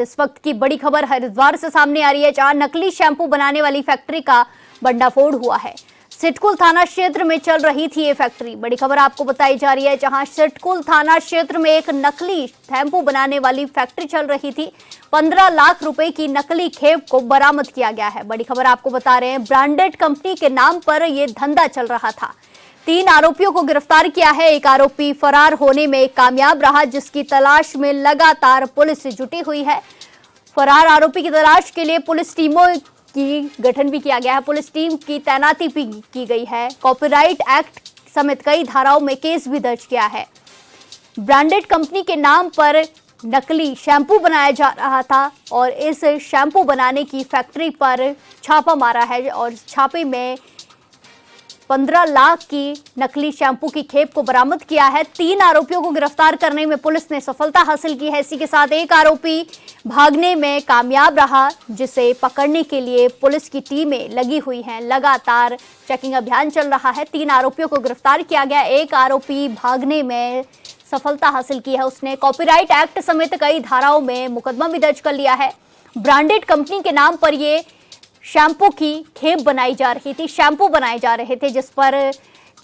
इस वक्त की बड़ी खबर हरिद्वार से सामने आ रही है, जहां नकली शैंपू बनाने वाली फैक्ट्री का भंडाफोड़ हुआ है। सिटकुल थाना क्षेत्र में चल रही थी ये फैक्ट्री। बड़ी खबर आपको बताई जा रही है, जहां सिटकुल थाना क्षेत्र में एक नकली शैंपू बनाने वाली फैक्ट्री चल रही थी। 15 लाख रुपए की नकली खेप को बरामद किया गया है। बड़ी खबर आपको बता रहे हैं, ब्रांडेड कंपनी के नाम पर यह धंधा चल रहा था। 3 आरोपियों को गिरफ्तार किया है। एक आरोपी फरार होने में कामयाब रहा, जिसकी तलाश में लगातार पुलिस जुटी हुई है। फरार आरोपी की तलाश के लिए पुलिस टीमों की गठन भी किया गया है। पुलिस टीम की तैनाती भी की गई है। कॉपीराइट एक्ट समेत कई धाराओं में केस भी दर्ज किया है। ब्रांडेड कंपनी के नाम पर नकली शैंपू बनाया जा रहा था और इस शैंपू बनाने की फैक्ट्री पर छापा मारा है और छापे में 15 लाख की नकली शैंपू की खेप को बरामद किया है। 3 आरोपियों को गिरफ्तार करने में पुलिस ने सफलता हासिल की है। इसी के साथ एक आरोपी भागने में कामयाब रहा, जिसे पकड़ने के लिए पुलिस की टीमें लगी हुई हैं। लगातार चेकिंग अभियान चल रहा है। 3 आरोपियों को गिरफ्तार किया गया। एक आरोपी भागने में सफलता हासिल की है। उसने कॉपीराइट एक्ट समेत कई धाराओं में मुकदमा भी दर्ज कर लिया है। ब्रांडेड कंपनी के नाम पर ये शैंपू की खेप बनाई जा रही थी, शैंपू बनाए जा रहे थे, जिस पर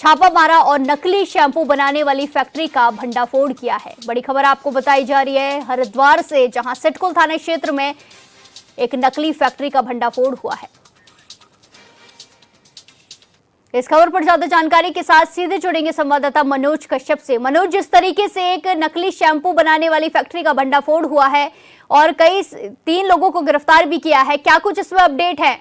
छापा मारा और नकली शैंपू बनाने वाली फैक्ट्री का भंडाफोड़ किया है। बड़ी खबर आपको बताई जा रही है हरिद्वार से, जहां सिटकुल थाना क्षेत्र में एक नकली फैक्ट्री का भंडाफोड़ हुआ है। इस खबर पर ज्यादा जानकारी के साथ सीधे जुड़ेंगे संवाददाता मनोज कश्यप से। मनोज, जिस तरीके से एक नकली शैंपू बनाने वाली फैक्ट्री का भंडाफोड़ हुआ है और 3 लोगों को गिरफ्तार भी किया है, क्या कुछ इसमें अपडेट है?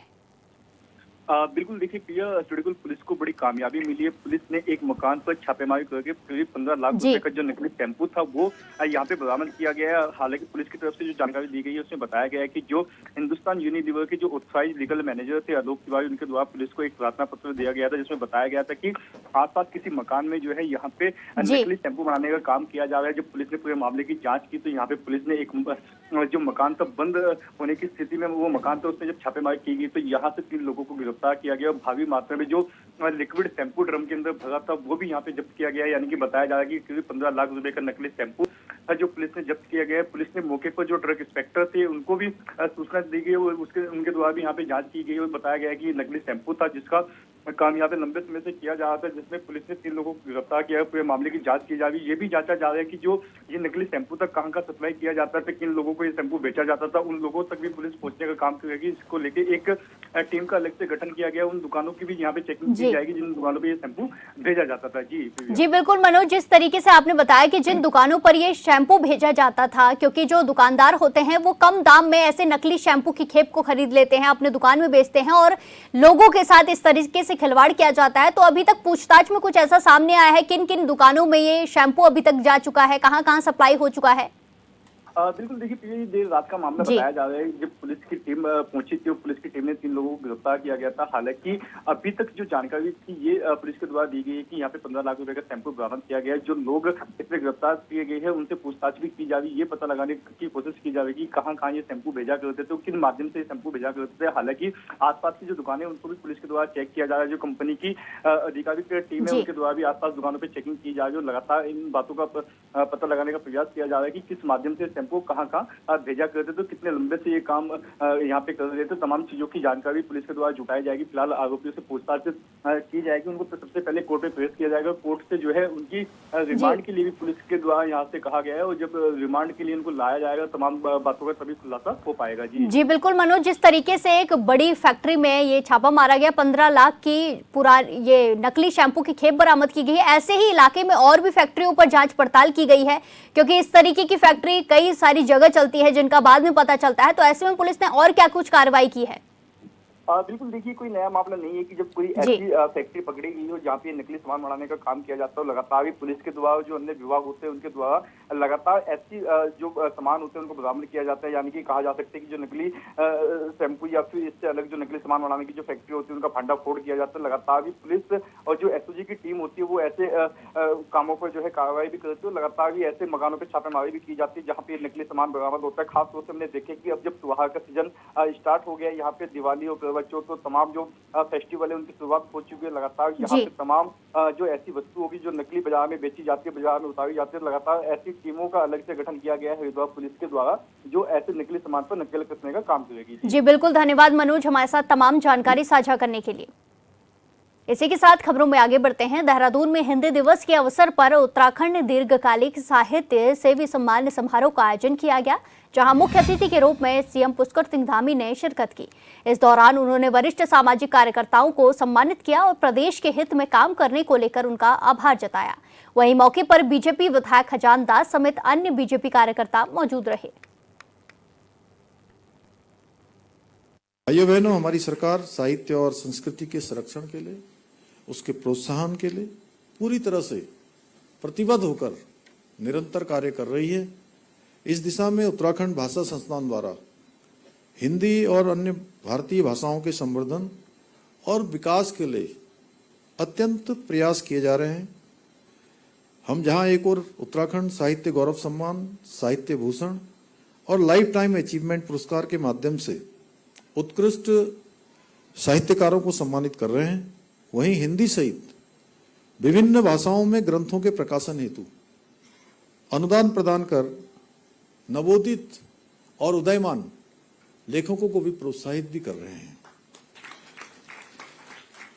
बिल्कुल, देखिए प्रिया, सिटकुल पुलिस को बड़ी कामयाबी मिली है। पुलिस ने एक मकान पर छापेमारी करके करीब 15 लाख रुपए का जो नकली शैंपू था वो यहाँ पे बरामद किया गया है। हालांकि पुलिस की तरफ से जो जानकारी दी गई है उसमें बताया गया है कि जो हिंदुस्तान यूनिलीवर के जो ऑथराइज्ड लीगल मैनेजर थे आलोक तिवारी, उनके द्वारा पुलिस को एक प्रार्थना पत्र दिया गया था, जिसमें बताया गया था कि आसपास किसी मकान में जो है यहाँ पे नकली शैंपू बनाने का काम किया जा रहा है। जब पुलिस ने पूरे मामले की जाँच की तो यहाँ पे पुलिस ने एक जो मकान था बंद होने की स्थिति में वो मकान था, उसमें जब छापेमारी की गई तो यहाँ से 3 लोगों को गिरफ्तार किया गया। भारी मात्रा में जो लिक्विड शैंपू ड्रम के अंदर भरा था वो भी यहाँ पे जब्त किया गया है। यानी कि बताया जा रहा है कि करीब 15 लाख रुपए का नकली शैंपू जो पुलिस ने जब्त किया गया है। पुलिस ने मौके पर जो ड्रग इंस्पेक्टर थे उनको भी सूचना दी गई, उनके द्वारा भी यहाँ पे जांच की गई और बताया गया है कि नकली शैंपू था जिसका काम यहाँ पे लंबे समय से किया जा रहा था, जिसमें पुलिस ने 3 लोगों को गिरफ्तार किया है। पूरे मामले की जांच की जा रही है। ये भी जांचा जा रहा है कि जो ये नकली शैंपू तक कहाँ सप्लाई किया जाता था, किन लोगों को ये शैंपू बेचा जाता था, उन लोगों तक भी पुलिस पहुंचने का काम करेगी। इसको लेके एक टीम का अलग से गठन किया गया। उन दुकानों की भी यहाँ पे चेकिंग की जाएगी जिन दुकानों पे ये शैंपू भेजा जाता था। जी बिल्कुल मनोज, जिस तरीके से आपने बताया कि जिन दुकानों पर ये शैंपू भेजा जाता था, क्योंकि जो दुकानदार होते हैं वो कम दाम में ऐसे नकली शैंपू की खेप को खरीद लेते हैं, अपने दुकान में बेचते हैं और लोगों के साथ इस तरीके से खिलवाड़ किया जाता है। तो अभी तक पूछताछ में कुछ ऐसा सामने आया है, किन किन दुकानों में ये शैंपू अभी तक जा चुका है, कहां कहां सप्लाई हो चुका है? बिल्कुल, देखिए ये देर रात का मामला बताया जा रहा है। जब पुलिस की टीम पहुंची थी, पुलिस की टीम ने 3 लोगों को गिरफ्तार किया गया था। हालांकि अभी तक जो जानकारी थी ये पुलिस के द्वारा दी गई है कि यहाँ पे 15 लाख रुपए का शैंपू बरामद किया गया है। जो लोग इसमें गिरफ्तार किए गए हैं उनसे पूछताछ भी की जा रही है। ये पता लगाने की कोशिश की जा रही है कि कहाँ कहाँ ये शैंपू भेजा करते थे, किन माध्यम से ये शैंपू भेजा करते थे। हालांकि आसपास की जो दुकानें उनको भी पुलिस के द्वारा चेक किया जा रहा है। जो कंपनी की आधिकारिक टीम है उनके द्वारा भी आसपास दुकानों पर चेकिंग की जा रही है। लगातार इन बातों का पता लगाने का प्रयास किया जा रहा है कि किस माध्यम से शैंपू कहाँ कहाँ भेजा करते तो कितने लंबे से ये काम यहाँ पे कर रहे थे। तमाम चीजों की जानकारी पुलिस के द्वारा जुटाई जाएगी। फिलहाल आरोपियों से पूछताछ की जाएगी। उनको सबसे पहले कोर्ट में पेश किया जाएगा। कोर्ट से जो है उनकी रिमांड के लिए भी पुलिस के द्वारा यहाँ से कहा गया है और जब रिमांड के लिए उनको लाया जाएगा तमाम बातों का तभी खुलासा हो पाएगा। जी बिल्कुल मनोज, जिस तरीके से एक बड़ी फैक्ट्री में ये छापा मारा गया, 15 लाख की ये नकली शैंपू की खेप बरामद की गई है, ऐसे ही इलाके में और भी फैक्ट्रियों पर जांच पड़ताल की गई है, क्योंकि इस तरीके की फैक्ट्री कई सारी जगह चलती है जिनका बाद में पता चलता है। तो ऐसे में पुलिस ने और क्या कुछ कार्रवाई की है? बिल्कुल, देखिए कोई नया मामला नहीं है कि जब कोई ऐसी फैक्ट्री पकड़ी गई हो जहाँ पे नकली सामान बनाने का काम किया जाता है। लगातार भी पुलिस के द्वारा जो अन्य विभाग होते हैं उनके द्वारा लगातार ऐसी जो सामान होते हैं उनको बरामद किया जाता है। यानी कि कहा जा सकता है कि जो नकली शैंपू या फिर इससे अलग जो नकली सामान बनाने की जो फैक्ट्री होती है उनका भंडाफोड़ किया जाता है। लगातार भी पुलिस और जो एसओजी की टीम होती है वो ऐसे कामों पर जो है कार्रवाई भी करती है। लगातार भी ऐसे मकानों पर छापेमारी भी की जाती है जहाँ पे नकली सामान बरामद होता है। खासतौर से हमने देखे कि अब जब त्योहार का सीजन स्टार्ट हो गया, यहाँ पे दिवाली और बच्चों तो तमाम जो फेस्टिवल है उनकी शुरुआत हो चुकी है। लगातार यहाँ जी। पे तमाम जो ऐसी वस्तु होगी जो नकली बाजार में बेची जाती है, बाजार में उतारी जाती है, लगातार ऐसी टीमों का अलग से गठन किया गया है हरिद्वार पुलिस के द्वारा, जो ऐसे नकली सामान पर नकेल कसने का काम करेगी। जी बिल्कुल, धन्यवाद मनोज हमारे साथ तमाम जानकारी साझा करने के लिए। इसी के साथ खबरों में आगे बढ़ते हैं। देहरादून में हिंदी दिवस के अवसर पर उत्तराखंड दीर्घकालिक साहित्य सेवी सम्मान समारोह का आयोजन किया गया, जहां मुख्य अतिथि के रूप में सीएम पुष्कर सिंह धामी ने शिरकत की। इस दौरान उन्होंने वरिष्ठ सामाजिक कार्यकर्ताओं को सम्मानित किया और प्रदेश के हित में काम करने को लेकर उनका आभार जताया। वहीं मौके पर बीजेपी विधायक खजान दास समेत अन्य बीजेपी कार्यकर्ता मौजूद रहे। भाइयों बहनों, हमारी सरकार साहित्य और संस्कृति के संरक्षण के लिए, उसके प्रोत्साहन के लिए पूरी तरह से प्रतिबद्ध होकर निरंतर कार्य कर रही है। इस दिशा में उत्तराखंड भाषा संस्थान द्वारा हिंदी और अन्य भारतीय भाषाओं के संवर्धन और विकास के लिए अत्यंत प्रयास किए जा रहे हैं। हम जहां एक और उत्तराखंड साहित्य गौरव सम्मान, साहित्य भूषण और लाइफ टाइम अचीवमेंट पुरस्कार के माध्यम से उत्कृष्ट साहित्यकारों को सम्मानित कर रहे हैं, वहीं हिंदी सहित विभिन्न भाषाओं में ग्रंथों के प्रकाशन हेतु अनुदान प्रदान कर नवोदित और उदयमान लेखकों को भी प्रोत्साहित भी कर रहे हैं।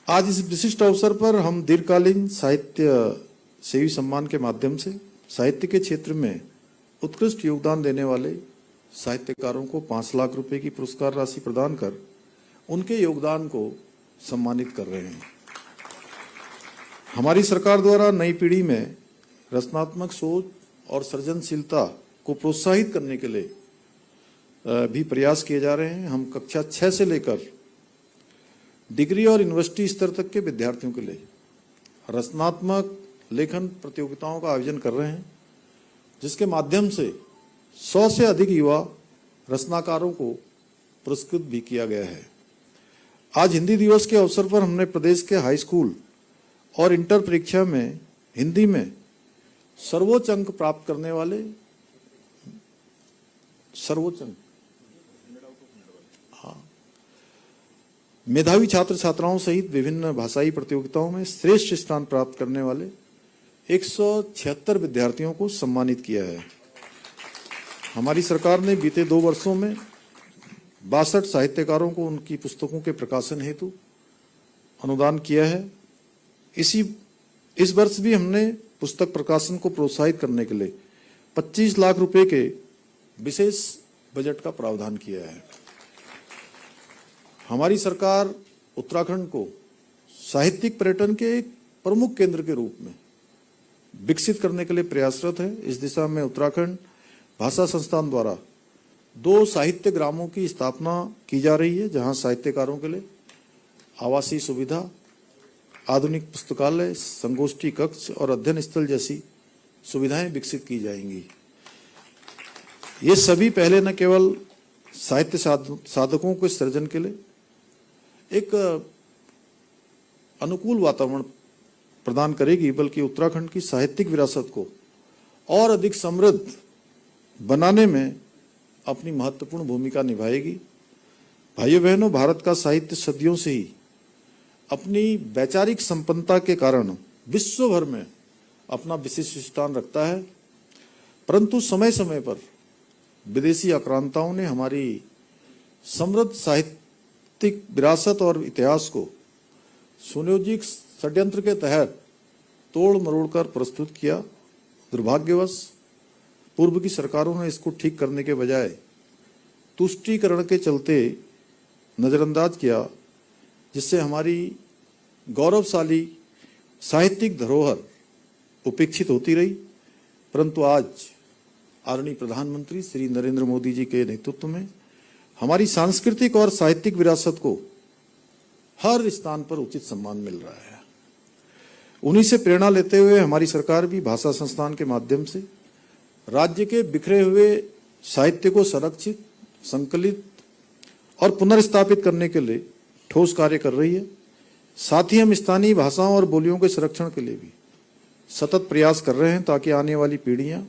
आज इस विशिष्ट अवसर पर हम दीर्घकालीन साहित्य सेवी सम्मान के माध्यम से साहित्य के क्षेत्र में उत्कृष्ट योगदान देने वाले साहित्यकारों को 5 लाख रुपए की पुरस्कार राशि प्रदान कर उनके योगदान को सम्मानित कर रहे हैं। हमारी सरकार द्वारा नई पीढ़ी में रचनात्मक सोच और सृजनशीलता को प्रोत्साहित करने के लिए भी प्रयास किए जा रहे हैं। हम कक्षा 6 से लेकर डिग्री और यूनिवर्सिटी स्तर तक के विद्यार्थियों के लिए रचनात्मक लेखन प्रतियोगिताओं का आयोजन कर रहे हैं, जिसके माध्यम से 100 से अधिक युवा रचनाकारों को पुरस्कृत भी किया गया है। आज हिंदी दिवस के अवसर पर हमने प्रदेश के हाई स्कूल और इंटर परीक्षा में हिंदी में सर्वोच्च अंक प्राप्त करने वाले मेधावी छात्र छात्राओं सहित विभिन्न भाषाई प्रतियोगिताओं में श्रेष्ठ स्थान प्राप्त करने वाले 176 विद्यार्थियों को सम्मानित किया है। हमारी सरकार ने बीते 2 वर्षों में 62 साहित्यकारों को उनकी पुस्तकों के प्रकाशन हेतु अनुदान किया है। इस वर्ष भी हमने पुस्तक प्रकाशन को प्रोत्साहित करने के लिए 25 लाख रुपए के विशेष बजट का प्रावधान किया है। हमारी सरकार उत्तराखंड को साहित्यिक पर्यटन के एक प्रमुख केंद्र के रूप में विकसित करने के लिए प्रयासरत है। इस दिशा में उत्तराखंड भाषा संस्थान द्वारा 2 साहित्य ग्रामों की स्थापना की जा रही है, जहां साहित्यकारों के लिए आवासीय सुविधा, आधुनिक पुस्तकालय, संगोष्ठी कक्ष और अध्ययन स्थल जैसी सुविधाएं विकसित की जाएंगी। ये सभी पहले न केवल साहित्य साधकों के सृजन के लिए एक अनुकूल वातावरण प्रदान करेगी, बल्कि उत्तराखंड की साहित्यिक विरासत को और अधिक समृद्ध बनाने में अपनी महत्वपूर्ण भूमिका निभाएगी। भाइयों बहनों, भारत का साहित्य सदियों से ही अपनी वैचारिक संपन्नता के कारण विश्व भर में अपना विशिष्ट स्थान रखता है, परंतु समय समय पर विदेशी आक्रांताओं ने हमारी समृद्ध साहित्यिक विरासत और इतिहास को सुनियोजित षड्यंत्र के तहत तोड़ मरोड़कर प्रस्तुत किया। दुर्भाग्यवश पूर्व की सरकारों ने इसको ठीक करने के बजाय तुष्टीकरण के चलते नजरअंदाज किया, जिससे हमारी गौरवशाली साहित्यिक धरोहर उपेक्षित होती रही। परंतु आज आदरणीय प्रधानमंत्री श्री नरेंद्र मोदी जी के नेतृत्व में हमारी सांस्कृतिक और साहित्यिक विरासत को हर स्थान पर उचित सम्मान मिल रहा है। उन्हीं से प्रेरणा लेते हुए हमारी सरकार भी भाषा संस्थान के माध्यम से राज्य के बिखरे हुए साहित्य को संरक्षित, संकलित और पुनर्स्थापित करने के लिए ठोस कार्य कर रही है। साथ ही हम स्थानीय भाषाओं और बोलियों के संरक्षण के लिए भी सतत प्रयास कर रहे हैं, ताकि आने वाली पीढ़ियां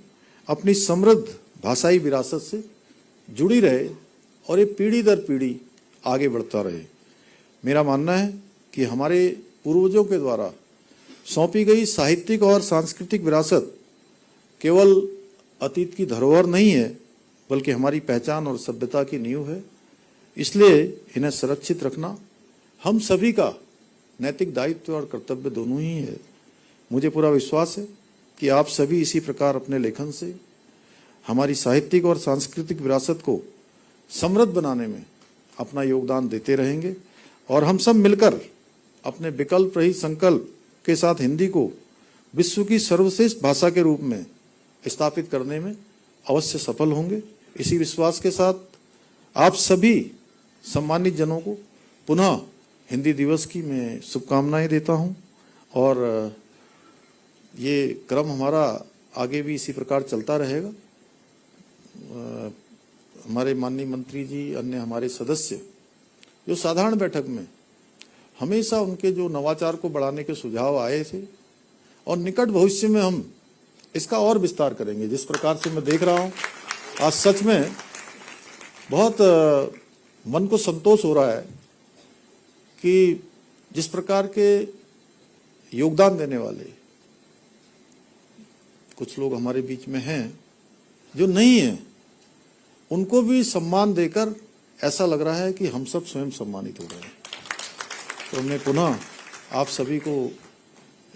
अपनी समृद्ध भाषाई विरासत से जुड़ी रहे और ये पीढ़ी दर पीढ़ी आगे बढ़ता रहे। मेरा मानना है कि हमारे पूर्वजों के द्वारा सौंपी गई साहित्यिक और सांस्कृतिक विरासत केवल अतीत की धरोहर नहीं है, बल्कि हमारी पहचान और सभ्यता की नींव है। इसलिए इन्हें सुरक्षित रखना हम सभी का नैतिक दायित्व और कर्तव्य दोनों ही है। मुझे पूरा विश्वास है कि आप सभी इसी प्रकार अपने लेखन से हमारी साहित्यिक और सांस्कृतिक विरासत को समृद्ध बनाने में अपना योगदान देते रहेंगे और हम सब मिलकर अपने विकल्प रहित संकल्प के साथ हिंदी को विश्व की सर्वश्रेष्ठ भाषा के रूप में स्थापित करने में अवश्य सफल होंगे। इसी विश्वास के साथ आप सभी सम्मानित जनों को पुनः हिंदी दिवस की मैं शुभकामनाएं देता हूं और ये क्रम हमारा आगे भी इसी प्रकार चलता रहेगा। हमारे माननीय मंत्री जी, अन्य हमारे सदस्य जो साधारण बैठक में हमेशा उनके जो नवाचार को बढ़ाने के सुझाव आए थे और निकट भविष्य में हम इसका और विस्तार करेंगे। जिस प्रकार से मैं देख रहा हूं आज सच में बहुत मन को संतोष हो रहा है कि जिस प्रकार के योगदान देने वाले कुछ लोग हमारे बीच में हैं जो नहीं है, उनको भी सम्मान देकर ऐसा लग रहा है कि हम सब स्वयं सम्मानित हो रहे हैं। तो मैं पुनः आप सभी को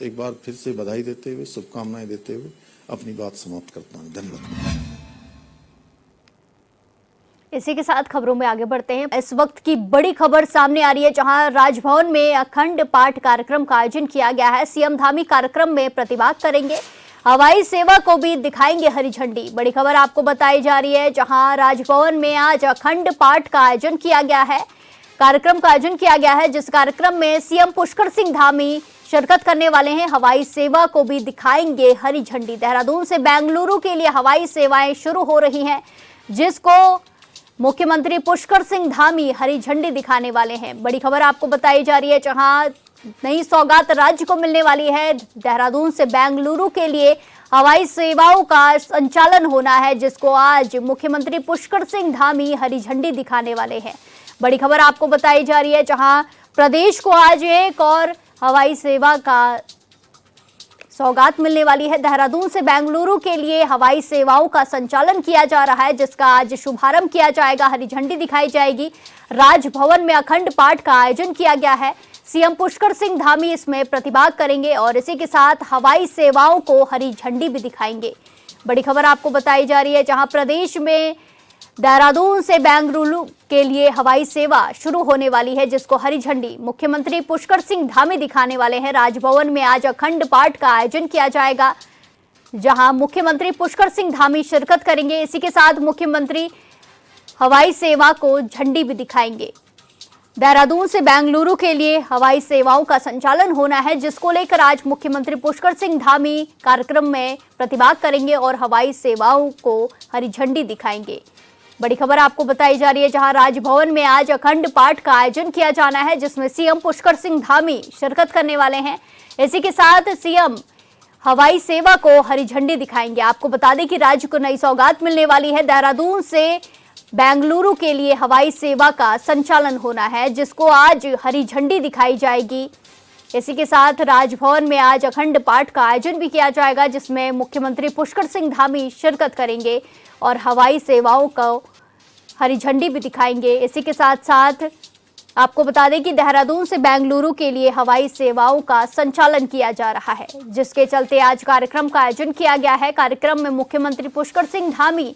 एक बार फिर से बधाई देते हुए, शुभकामनाएं देते हुए अपनी बात समाप्त करता हूं। धन्यवाद। इसी के साथ खबरों में आगे बढ़ते हैं। इस वक्त की बड़ी खबर सामने आ रही है, जहां राजभवन में अखंड पाठ कार्यक्रम का आयोजन किया गया है। सीएम धामी कार्यक्रम में प्रतिभाग करेंगे, हवाई सेवा को भी दिखाएंगे हरी झंडी। बड़ी खबर आपको बताई जा रही है, जहां राजभवन में आज अखंड पाठ का आयोजन किया गया है, कार्यक्रम का आयोजन किया गया है, जिस कार्यक्रम में सीएम पुष्कर सिंह धामी शिरकत करने वाले हैं। हवाई सेवा को भी दिखाएंगे हरी झंडी। देहरादून से बेंगलुरु के लिए हवाई सेवाएं शुरू हो रही हैं, जिसको मुख्यमंत्री पुष्कर सिंह धामी हरी झंडी दिखाने वाले हैं। बड़ी खबर आपको बताई जा रही है, जहां नई सौगात राज्य को मिलने वाली है। देहरादून से बेंगलुरु के लिए हवाई सेवाओं का संचालन होना है, जिसको आज मुख्यमंत्री पुष्कर सिंह धामी हरी झंडी दिखाने वाले हैं। बड़ी खबर आपको बताई जा रही है, जहां प्रदेश को आज एक और हवाई सेवा का सौगात मिलने वाली है। देहरादून से बेंगलुरु के लिए हवाई सेवाओं का संचालन किया जा रहा है, जिसका आज शुभारंभ किया जाएगा, हरी झंडी दिखाई जाएगी। राजभवन में अखंड पाठ का आयोजन किया गया है, सीएम पुष्कर सिंह धामी इसमें प्रतिभाग करेंगे और इसी के साथ हवाई सेवाओं को हरी झंडी भी दिखाएंगे। बड़ी खबर आपको बताई जा रही है, जहां प्रदेश में देहरादून से बेंगलुरु के लिए हवाई सेवा शुरू होने वाली है, जिसको हरी झंडी मुख्यमंत्री पुष्कर सिंह धामी दिखाने वाले हैं। राजभवन में आज अखंड पाठ का आयोजन किया जाएगा, जहां मुख्यमंत्री पुष्कर सिंह धामी शिरकत करेंगे। इसी के साथ मुख्यमंत्री हवाई सेवा को झंडी भी दिखाएंगे। देहरादून से बेंगलुरु के लिए हवाई सेवाओं का संचालन होना है, जिसको लेकर आज मुख्यमंत्री पुष्कर सिंह धामी कार्यक्रम में प्रतिभाग करेंगे और हवाई सेवाओं को हरी झंडी दिखाएंगे। बड़ी खबर आपको बताई जा रही है, जहां राजभवन में आज अखंड पाठ का आयोजन किया जाना है, जिसमें सीएम पुष्कर सिंह धामी शिरकत करने वाले हैं। इसी के साथ सीएम हवाई सेवा को हरी झंडी दिखाएंगे। आपको बता दें कि राज्य को नई सौगात मिलने वाली है। देहरादून से बेंगलुरु के लिए हवाई सेवा का संचालन होना है, जिसको आज हरी झंडी दिखाई जाएगी। इसी के साथ राजभवन में आज अखंड पाठ का आयोजन भी किया जाएगा, जिसमें मुख्यमंत्री पुष्कर सिंह धामी शिरकत करेंगे और हवाई सेवाओं को हरी झंडी भी दिखाएंगे। इसी के साथ साथ आपको बता दें कि देहरादून से बेंगलुरु के लिए हवाई सेवाओं का संचालन किया जा रहा है, जिसके चलते आज कार्यक्रम का आयोजन किया गया है। कार्यक्रम में मुख्यमंत्री पुष्कर सिंह धामी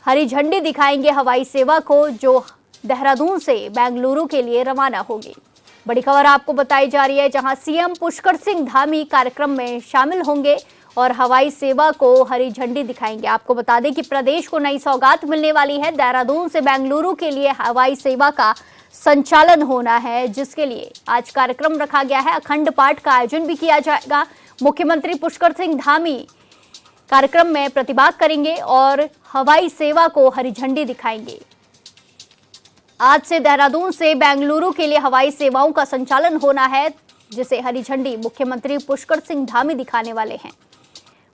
हरी झंडी दिखाएंगे हवाई सेवा को, जो देहरादून से बेंगलुरु के लिए रवाना होगी। बड़ी खबर आपको बताई जा रही है, जहां सीएम पुष्कर सिंह धामी कार्यक्रम में शामिल होंगे और हवाई सेवा को हरी झंडी दिखाएंगे। आपको बता दें कि प्रदेश को नई सौगात मिलने वाली है। देहरादून से बेंगलुरु के लिए हवाई सेवा का संचालन होना है, जिसके लिए आज कार्यक्रम रखा गया है। अखंड पाठ का आयोजन भी किया जाएगा। मुख्यमंत्री पुष्कर सिंह धामी कार्यक्रम में प्रतिभाग करेंगे और हवाई सेवा को हरी झंडी दिखाएंगे। आज से देहरादून से बेंगलुरु के लिए हवाई सेवाओं का संचालन होना है, जिसे हरी झंडी मुख्यमंत्री पुष्कर सिंह धामी दिखाने वाले हैं।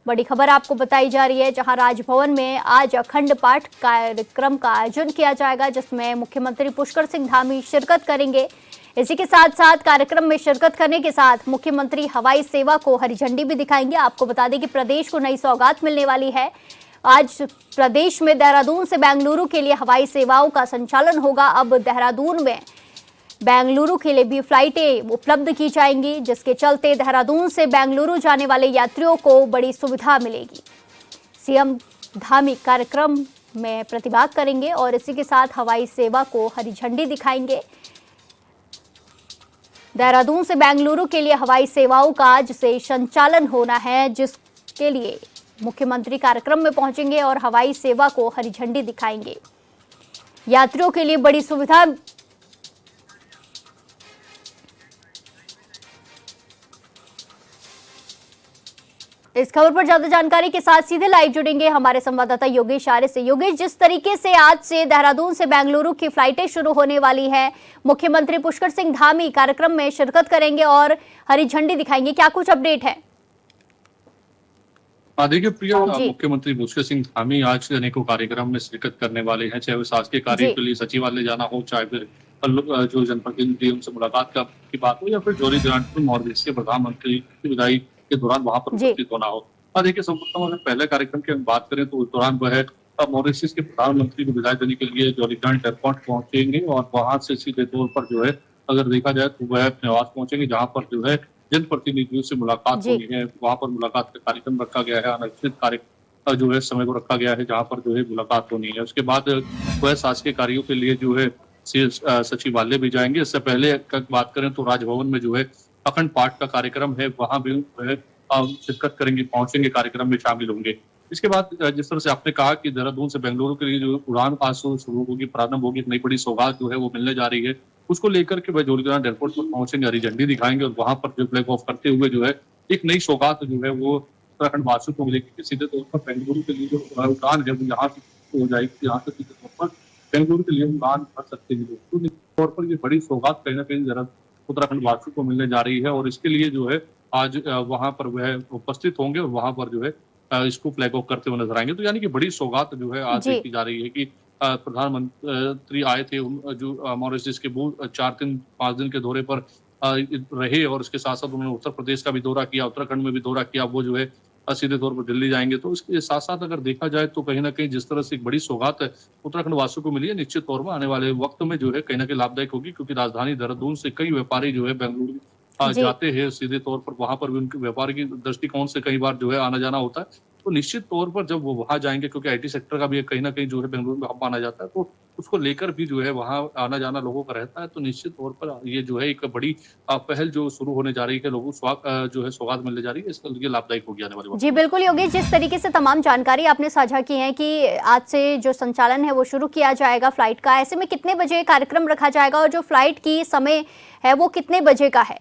बड़ी खबर आपको बताई जा रही है, जहां राजभवन में आज अखंड पाठ कार्यक्रम का आयोजन किया जाएगा, जिसमें मुख्यमंत्री पुष्कर सिंह धामी शिरकत करेंगे। इसी के साथ साथ कार्यक्रम में शिरकत करने के साथ मुख्यमंत्री हवाई सेवा को हरी झंडी भी दिखाएंगे। आपको बता दें कि प्रदेश को नई सौगात मिलने वाली है। आज प्रदेश में देहरादून से बेंगलुरु के लिए हवाई सेवाओं का संचालन होगा। अब देहरादून में बेंगलुरु के लिए भी फ्लाइटें उपलब्ध की जाएंगी, जिसके चलते देहरादून से बेंगलुरु जाने वाले यात्रियों को बड़ी सुविधा मिलेगी। सीएम धामी कार्यक्रम में प्रतिभाग करेंगे और इसी के साथ हवाई सेवा को हरी झंडी दिखाएंगे। देहरादून से बेंगलुरु के लिए हवाई सेवाओं का आज से संचालन होना है, जिसके लिए मुख्यमंत्री कार्यक्रम में पहुंचेंगे और हवाई सेवा को हरी झंडी दिखाएंगे। यात्रियों के लिए बड़ी सुविधा। इस खबर पर ज्यादा जानकारी के साथ सीधे लाइव जुड़ेंगे हमारे संवाददाता योगेश आर्य से। योगेश, जिस तरीके से आज से देहरादून से बेंगलुरु की फ्लाइटें शुरू होने वाली हैं, मुख्यमंत्री पुष्कर सिंह धामी कार्यक्रम में शिरकत करेंगे और हरी झंडी दिखाएंगे, क्या कुछ अपडेट है? देखिए प्रिया, मुख्यमंत्री पुष्कर सिंह धामी आज अनेकों कार्यक्रम में शिरकत करने वाले हैं, चाहे वो शासकीय कार्य के लिए सचिवालय जाना हो, चाहे फिर जो जनप्रतिनिधि उनसे मुलाकात की बात हो, या फिर जोरी ग्रांट मॉरिशस के प्रधानमंत्री की विदाई के दौरान वहां पर उपस्थित होना हो। देखिए सर्वप्रथम अगर पहले कार्यक्रम की बात करें तो उस दौरान वह मॉरिशस के प्रधानमंत्री को विदाई देने के लिए जोली ग्रांट एयरपोर्ट पहुंचेंगे और वहां से सीधे तौर पर जो है अगर देखा जाए तो वह अपने निवास पहुंचेंगे, जहां पर जो है जनप्रतिनिधियों से मुलाकात होनी है। वहां पर मुलाकात का कार्यक्रम रखा गया है, अनिश्चित कार्य जो है समय को रखा गया है, जहां पर जो है मुलाकात होनी है। उसके बाद वह शासकीय कार्यों के लिए जो है सचिवालय भी जाएंगे। इससे पहले बात करें तो राजभवन में जो है अखंड पाठ का कार्यक्रम है, वहां भी शिरकत करेंगे, पहुंचेंगे, कार्यक्रम में शामिल होंगे। इसके बाद जिस तरह से आपने कहा कि देहरादून से बेंगलुरु के लिए जो उड़ान आज शुरू होगी, प्रारंभ होगी, एक नई बड़ी सौगात जो है वो मिलने जा रही है, उसको लेकर के वह जोली ग्रांट एयरपोर्ट पर पहुंचेंगे, हरी झंडी दिखाएंगे और वहां पर जो फ्लैग ऑफ करते हुए जो है एक नई सौगात जो है वो उत्तराखंड वासियों को मिलेगी। सीधे तौर पर बेंगलुरु के लिए जो उड़ान है वो यहाँ से हो जाएगी, यहाँ से सीधे तौर पर बेंगलुरु के लिए उड़ान भर सकते हैं। तो तौर पर ये बड़ी सौगात कहीं ना कहीं जरा उत्तराखंड वासियों को मिलने जा रही है और इसके लिए जो है आज वहां पर वह उपस्थित होंगे और वहां पर जो है इसको फ्लैग ऑफ करते हुए नजर आएंगे। तो यानी कि बड़ी सौगात जो है आज देखी जा रही है कि प्रधानमंत्री आए थे जो मॉरिशस के 4-5 दिन के दौरे पर रहे और उसके साथ साथ उन्होंने उत्तर प्रदेश का भी दौरा किया, उत्तराखंड में भी दौरा किया, वो जो है सीधे तौर पर दिल्ली जाएंगे। तो इसके साथ साथ अगर देखा जाए तो कहीं ना कहीं जिस तरह से एक बड़ी सौगात उत्तराखंड वासियों को मिली है, निश्चित तौर पर आने वाले वक्त में जो है कहीं ना कहीं लाभदायक होगी, क्योंकि राजधानी देहरादून से कई व्यापारी जो है बेंगलुरु जाते हैं सीधे तौर पर, वहां पर भी उनके व्यापार की दृष्टिकोण से कई बार जो है आना जाना होता है। तो निश्चित तौर पर जब वो वहां जाएंगे, क्योंकि आईटी सेक्टर का भी कहीं ना कहीं जो है बेंगलुरु में हब माना जाता है, तो उसको लेकर भी जो है वहां आना जाना लोगों का रहता है। तो निश्चित तौर पर ये जो है एक बड़ी पहल जो शुरू होने जा रही है, लोगों को जो है सौगात मिलने जा रही है, इसके लिए लाभदायक होगी आने वाले वक्त। जी बिल्कुल योगेश, जिस तरीके से तमाम जानकारी आपने साझा की है कि आज से जो संचालन है वो शुरू किया जाएगा फ्लाइट का, ऐसे में कितने बजे कार्यक्रम रखा जाएगा और जो फ्लाइट की समय है वो कितने बजे का है?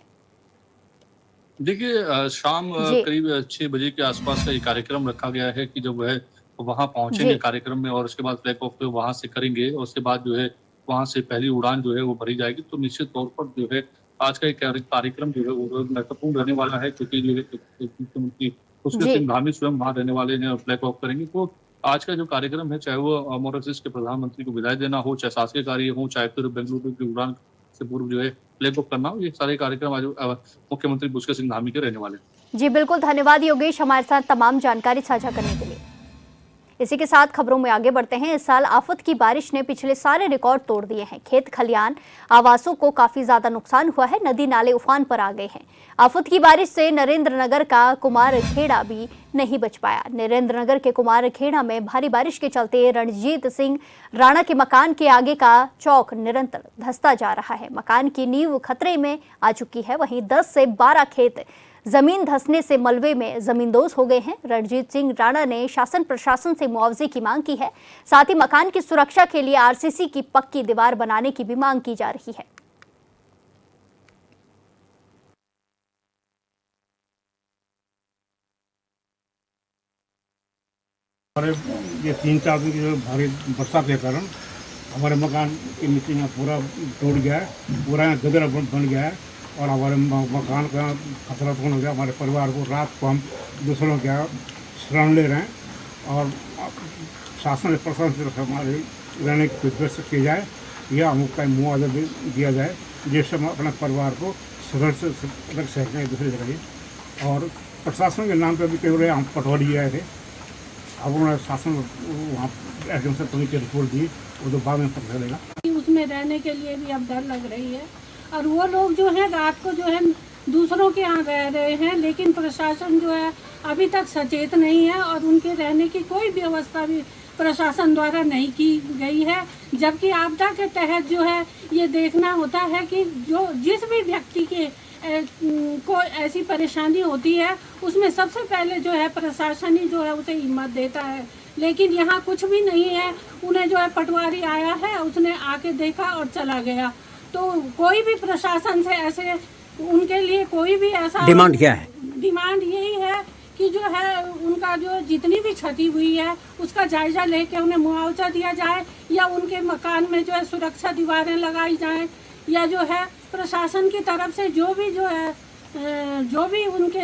देखिए शाम करीब 6 बजे के आसपास का ये कार्यक्रम रखा गया है कि जब वह वहां पहुंचेंगे कार्यक्रम में और उसके बाद फ्लैग ऑफ वहां से करेंगे और उसके बाद जो है वहां से पहली उड़ान जो है वो भरी जाएगी। तो निश्चित तौर पर जो है आज का एक कार्यक्रम जो है वो महत्वपूर्ण रहने वाला है, क्योंकि जो है मुख्यमंत्री पुष्कर सिंह धामी स्वयं वहां रहने वाले हैं और फ्लैग ऑफ करेंगे। तो आज का जो कार्यक्रम है, चाहे वो मॉरिशस के प्रधानमंत्री को विदाई देना हो, चाहे शासकीय कार्य हो, चाहे फिर बेंगलुरु की उड़ान से पूर्व जो है फ्लैग ऑफ करना हो, ये सारे कार्यक्रम आज मुख्यमंत्री पुष्कर सिंह धामी के रहने वाले हैं। जी बिल्कुल, धन्यवाद योगेश हमारे साथ तमाम जानकारी साझा करने के लिए। इसी के साथ खबरों में आगे बढ़ते हैं। इस साल आफत की बारिश ने पिछले सारे रिकॉर्ड तोड़ दिए हैं। खेत खलियान आवासों को काफी ज्यादा नुकसान हुआ है, नदी नाले उफान पर आ गए हैं। आफत की बारिश से नरेंद्रनगर का कुमारखेड़ा भी नहीं बच पाया। नरेंद्रनगर के कुमारखेड़ा में भारी बारिश के चलते रणजीत सिंह राणा के मकान के आगे का चौक निरंतर धंसता जा रहा है। मकान की नींव खतरे में आ चुकी है। वहीं 10 से 12 खेत जमीन धंसने से मलबे में जमींदोज हो गए हैं। रणजीत सिंह राणा ने शासन प्रशासन से मुआवजे की मांग की है। साथ ही मकान की सुरक्षा के लिए आरसीसी की पक्की दीवार बनाने की भी मांग की जा रही है। हमारे ये 3-4 दिन की जो भारी बरसात के कारण हमारे मकान की मिट्टी में पूरा टूट गया है, पूरा गदरा बन गया है और हमारे मकान का खतरा हो गया। हमारे परिवार को रात को हम दूसरों के शरण ले रहे हैं और शासन प्रशासन से हमारे रहने की व्यवस्था की जाए या हमको मुआवजा दिया जाए। जिससे हम अपने परिवार को सदस्य रख सकें दूसरी जगह। और प्रशासन के नाम पर भी कई बार हम पटवारी आए थे, अब उन्होंने शासन वहाँ एकदम से पुलिस की रिपोर्ट दी, वो तो बाद में पता चलेगा। उसमें रहने के लिए भी अब डर लग रही है। और वो लोग जो है रात को जो है दूसरों के यहाँ रह रहे हैं, लेकिन प्रशासन जो है अभी तक सचेत नहीं है और उनके रहने की कोई व्यवस्था भी प्रशासन द्वारा नहीं की गई है। जबकि आपदा के तहत जो है ये देखना होता है कि जो जिस भी व्यक्ति के को ऐसी परेशानी होती है उसमें सबसे पहले जो है प्रशासन ही जो है उसे हिम्मत देता है, लेकिन यहाँ कुछ भी नहीं है। उन्हें जो है पटवारी आया है, उसने आके देखा और चला गया। तो कोई भी प्रशासन से ऐसे उनके लिए कोई भी ऐसा डिमांड क्या है? डिमांड यही है कि जो है उनका जो जितनी भी क्षति हुई है उसका जायजा लेके उन्हें मुआवजा दिया जाए, या उनके मकान में जो है सुरक्षा दीवारें लगाई जाएं, या जो है प्रशासन की तरफ से जो भी उनके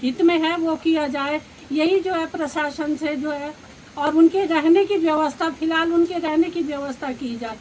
हित में है वो किया जाए। यही जो है प्रशासन से जो है, और उनके रहने की व्यवस्था, फिलहाल उनके रहने की व्यवस्था की जाए।